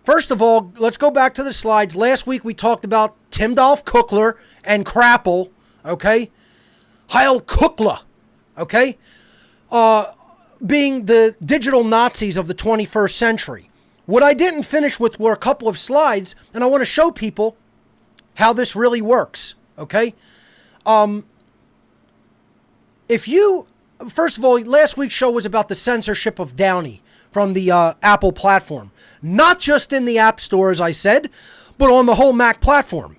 First of all, let's go back to the slides. Last week we talked about Tim Dolph Cookler and Crapple, okay? Heil Cookler, okay? Being the digital Nazis of the 21st century. What I didn't finish with were a couple of slides, and I want to show people how this really works, okay? First of all, last week's show was about the censorship of Downey from the Apple platform. Not just in the App Store, as I said, but on the whole Mac platform.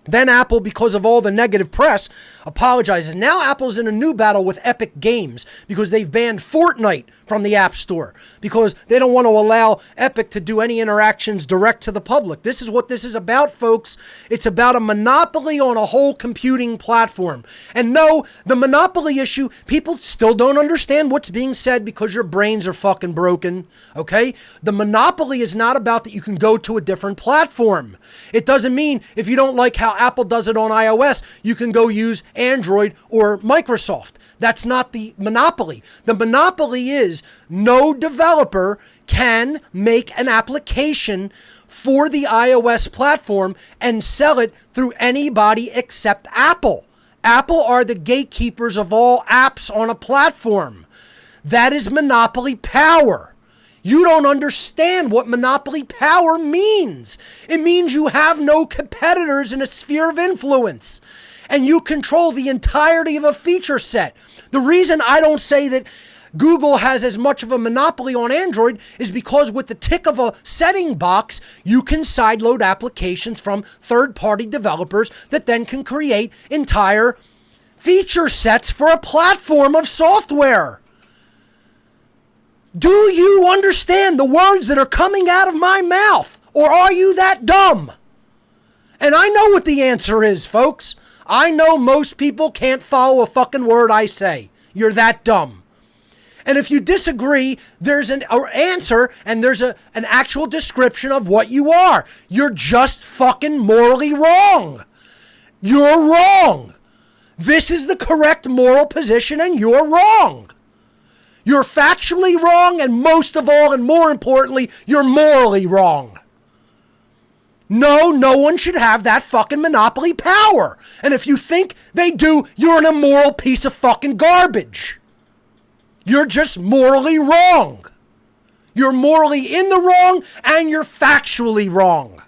Then Apple, because of all the negative press, apologizes. Now Apple's in a new battle with Epic Games because they've banned Fortnite from the App Store because they don't want to allow Epic to do any interactions direct to the public. This is what this is about, folks. It's about a monopoly on a whole computing platform. And no, the monopoly issue, people still don't understand what's being said because your brains are fucking broken, okay? The monopoly is not about that you can go to a different platform. It doesn't mean if you don't like how Apple does it on iOS, you can go use Android or Microsoft. That's not the monopoly. The monopoly is no developer can make an application for the iOS platform and sell it through anybody except Apple. Apple are the gatekeepers of all apps on a platform. That is monopoly power. You don't understand what monopoly power means. It means you have no competitors in a sphere of influence, and you control the entirety of a feature set. The reason I don't say that Google has as much of a monopoly on Android is because with the tick of a setting box, you can sideload applications from third-party developers that then can create entire feature sets for a platform of software. Do you understand the words that are coming out of my mouth? Or are you that dumb? And I know what the answer is, folks. I know most people can't follow a fucking word I say. You're that dumb. And if you disagree, there's an answer and there's an actual description of what you are. You're just fucking morally wrong. You're wrong. This is the correct moral position and you're wrong. You're factually wrong, and most of all, and more importantly, you're morally wrong. No one should have that fucking monopoly power. And if you think they do, you're an immoral piece of fucking garbage. You're just morally wrong. You're morally in the wrong, and you're factually wrong.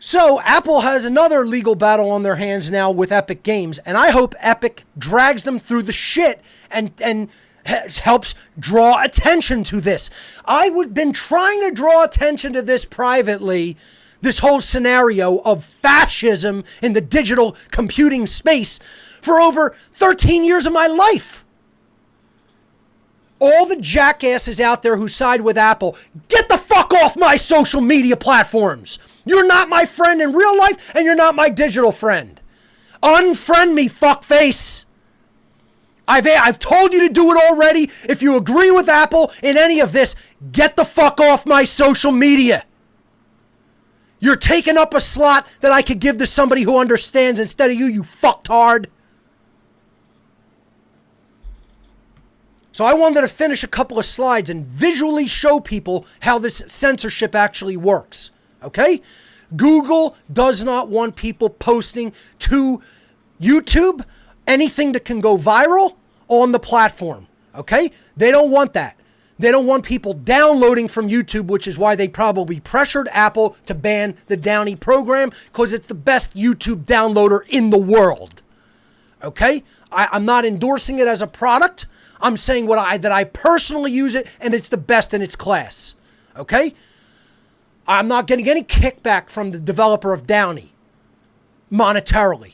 So Apple has another legal battle on their hands now with Epic Games, and I hope Epic drags them through the shit and helps draw attention to this. I've been trying to draw attention to this privately, this whole scenario of fascism in the digital computing space for over 13 years of my life. All the jackasses out there who side with Apple, get the fuck off my social media platforms. You're not my friend in real life, and you're not my digital friend. Unfriend me, fuckface. I've told you to do it already. If you agree with Apple in any of this, get the fuck off my social media. You're taking up a slot that I could give to somebody who understands instead of you fucktard. So I wanted to finish a couple of slides and visually show people how this censorship actually works. Okay? Google does not want people posting to YouTube anything that can go viral on the platform. Okay? They don't want that. They don't want people downloading from YouTube, which is why they probably pressured Apple to ban the Downey program, because it's the best YouTube downloader in the world. Okay? I'm not endorsing it as a product. I'm saying that I personally use it, and it's the best in its class. Okay? I'm not getting any kickback from the developer of Downey monetarily.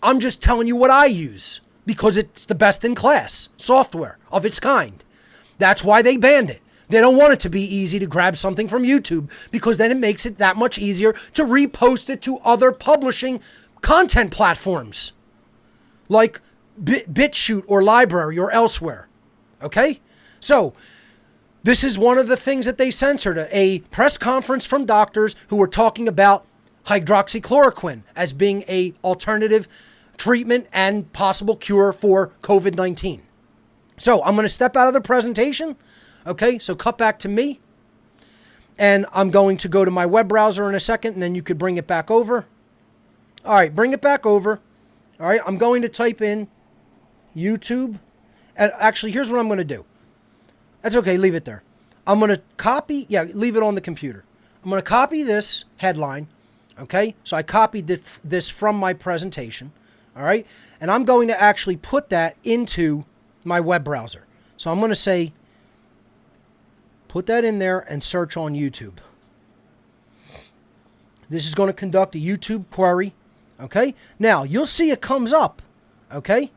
I'm just telling you what I use because it's the best in class software of its kind. That's why they banned it. They don't want it to be easy to grab something from YouTube because then it makes it that much easier to repost it to other publishing content platforms like BitChute or Library or elsewhere. Okay? So, this is one of the things that they censored, a press conference from doctors who were talking about hydroxychloroquine as being an alternative treatment and possible cure for COVID-19. So I'm going to step out of the presentation. Okay, so cut back to me. And I'm going to go to my web browser in a second, and then you could bring it back over. All right, bring it back over. All right, I'm going to type in YouTube. And actually, here's what I'm going to do. That's okay, leave it there. I'm going to copy, leave it on the computer. I'm going to copy this headline, okay? So I copied this from my presentation, all right? And I'm going to actually put that into my web browser. So I'm going to say, put that in there and search on YouTube. This is going to conduct a YouTube query, okay? Now, you'll see it comes up, okay?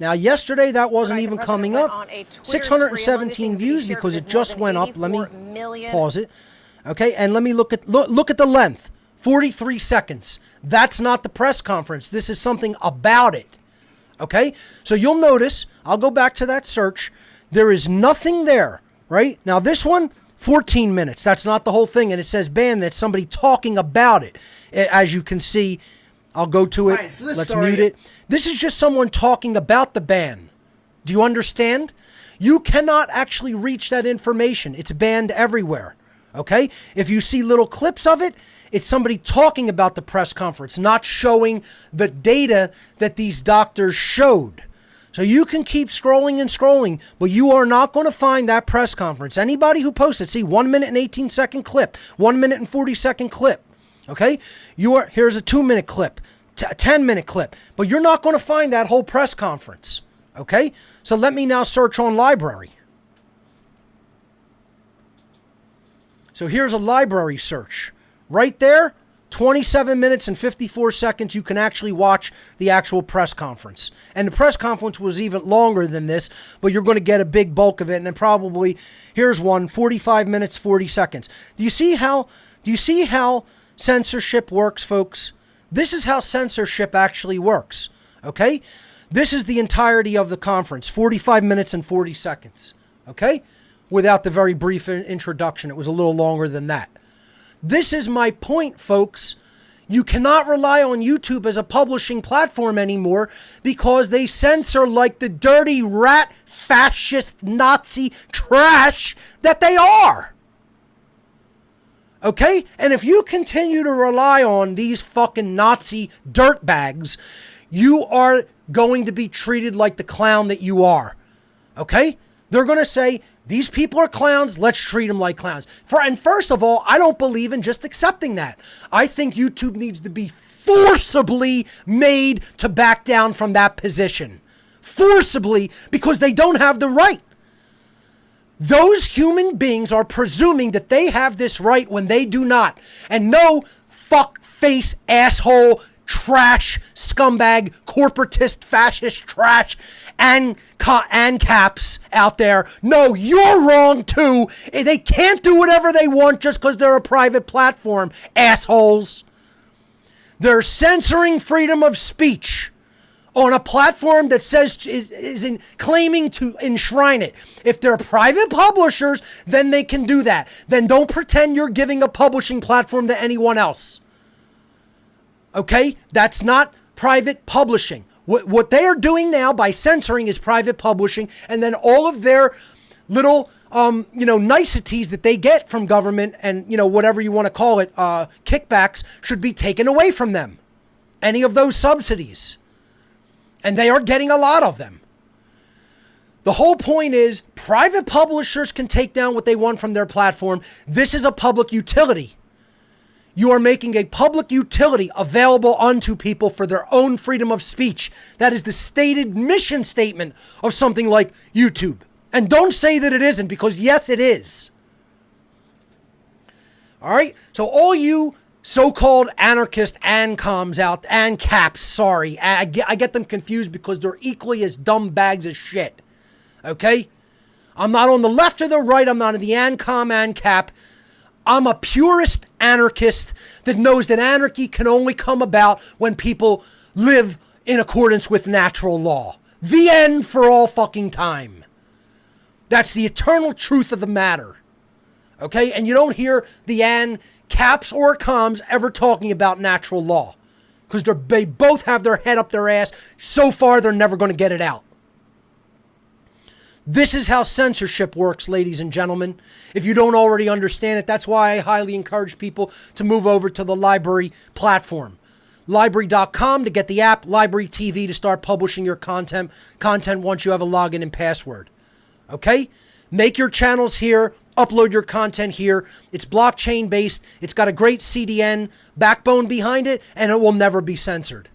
Now, yesterday, that wasn't even coming up. 617 views because it just went up. Let me pause it. Okay, and let me look at the length. 43 seconds. That's not the press conference. This is something about it. Okay, so you'll notice, I'll go back to that search. There is nothing there, right? Now, this one, 14 minutes. That's not the whole thing. And it says ban, that's somebody talking about it. As you can see, I'll go to it. Right, so let's mute it. This is just someone talking about the ban. Do you understand? You cannot actually reach that information. It's banned everywhere. Okay? If you see little clips of it, it's somebody talking about the press conference, not showing the data that these doctors showed. So you can keep scrolling and scrolling, but you are not going to find that press conference. Anybody who posted, see, 1 minute and 18-second clip, 1 minute and 40-second clip. Okay? Here's a 2-minute clip, a 10-minute clip, but you're not going to find that whole press conference. Okay? So let me now search on library. So here's a library search. Right there, 27 minutes and 54 seconds, you can actually watch the actual press conference. And the press conference was even longer than this, but you're going to get a big bulk of it. And then probably, here's one, 45 minutes, 40 seconds. Do you see how censorship works, folks? This is how censorship actually works, okay? This is the entirety of the conference, 45 minutes and 40 seconds, okay? Without the very brief introduction. It was a little longer than that. This is my point, folks. You cannot rely on YouTube as a publishing platform anymore because they censor like the dirty rat, fascist, Nazi trash that they are. Okay? And if you continue to rely on these fucking Nazi dirtbags, you are going to be treated like the clown that you are. Okay? They're going to say, these people are clowns, let's treat them like clowns. And first of all, I don't believe in just accepting that. I think YouTube needs to be forcibly made to back down from that position. Forcibly, because they don't have the right. Those human beings are presuming that they have this right when they do not. And no fuck face asshole trash scumbag corporatist fascist trash and caps out there. No, you're wrong too. They can't do whatever they want just because they're a private platform, assholes. They're censoring freedom of speech on a platform that says is claiming to enshrine it. If they're private publishers, then they can do that. Then don't pretend you're giving a publishing platform to anyone else. Okay? That's not private publishing. What they are doing now by censoring is private publishing, and then all of their little, niceties that they get from government and, whatever you want to call it, kickbacks should be taken away from them. Any of those subsidies. And they are getting a lot of them. The whole point is private publishers can take down what they want from their platform. This is a public utility. You are making a public utility available unto people for their own freedom of speech. That is the stated mission statement of something like YouTube. And don't say that it isn't, because yes, it is. All right? So all you so-called anarchist ANCOMs out, ANCAPs, sorry. I get them confused because they're equally as dumb bags of shit. Okay? I'm not on the left or the right. I'm not in the ANCOM, ANCAP. I'm a purist anarchist that knows that anarchy can only come about when people live in accordance with natural law. The end for all fucking time. That's the eternal truth of the matter. Okay? And you don't hear the ANCAPs or COMs ever talking about natural law. Because they both have their head up their ass. So far, they're never going to get it out. This is how censorship works, ladies and gentlemen. If you don't already understand it, that's why I highly encourage people to move over to the LBRY platform. LBRY.com to get the app, LBRY TV to start publishing your content once you have a login and password. Okay? Make your channels here, upload your content here. It's blockchain based. It's got a great CDN backbone behind it, and it will never be censored.